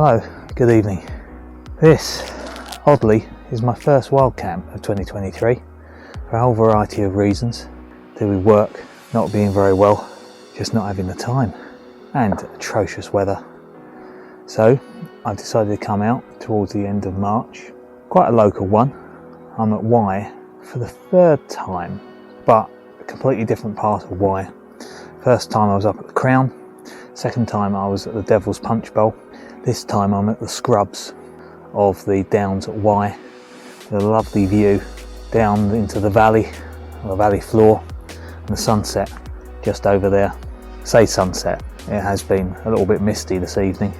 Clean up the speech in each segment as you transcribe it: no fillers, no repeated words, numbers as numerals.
Hello, good evening. This, oddly, is my first wild camp of 2023 for a whole variety of reasons. To do with work not being very well, just not having the time, and atrocious weather. So I've decided to come out towards the end of March. Quite a local one. I'm at Wye for the third time, but a completely different part of Wye. First time I was up at the Crown, second time I was at the Devil's Punch Bowl. This time I'm at the Scrubs of the Downs at Wye. A lovely view down into the valley, or the valley floor, and the sunset just over there. Say sunset, it has been a little bit misty this evening,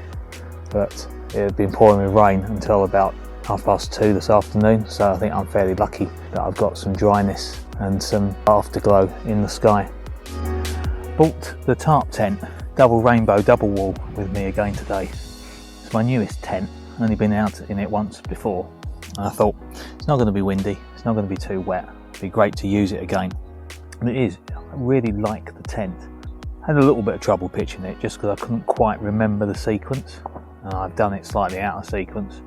but it had been pouring with rain until about 2:30 this afternoon, so I think I'm fairly lucky that I've got some dryness and some afterglow in the sky. Bought the Tarptent double rainbow double wall with me again today. It's my newest tent, only been out in it once before, and I thought it's not going to be windy, it's not going to be too wet, it'd be great to use it again. And it is. I really like the tent. Had a little bit of trouble pitching it just because I couldn't quite remember the sequence, and I've done it slightly out of sequence,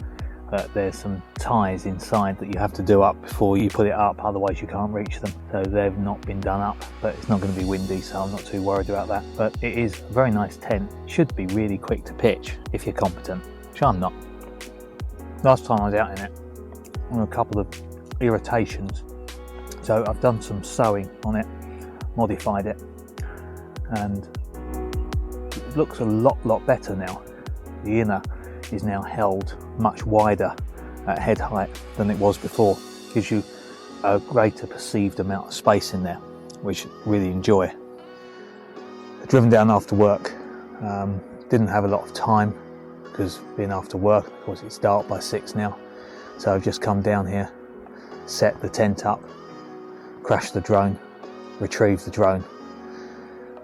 but there's some ties inside that you have to do up before you put it up, otherwise you can't reach them, so they've not been done up. But it's not going to be windy, so I'm not too worried about that. But it is a very nice tent, should be really quick to pitch if you're competent, which I'm not. Last time I was out in it, on a couple of irritations, so I've done some sewing on it, modified it, and it looks a lot better now. The inner is now held much wider at head height than it was before. Gives you a greater perceived amount of space in there, which I really enjoy. I've driven down after work, didn't have a lot of time because being after work, of course it's dark by 6 now, so I've just come down here, set the tent up, crashed the drone, retrieved the drone,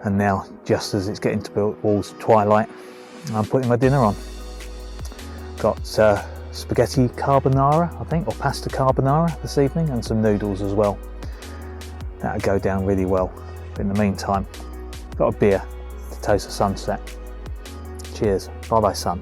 and now just as it's getting towards twilight, I'm putting my dinner on. Got spaghetti carbonara, I think, or pasta carbonara this evening, and some noodles as well. That'll go down really well. But in the meantime, got a beer to taste the sunset. Cheers. Bye bye, sun.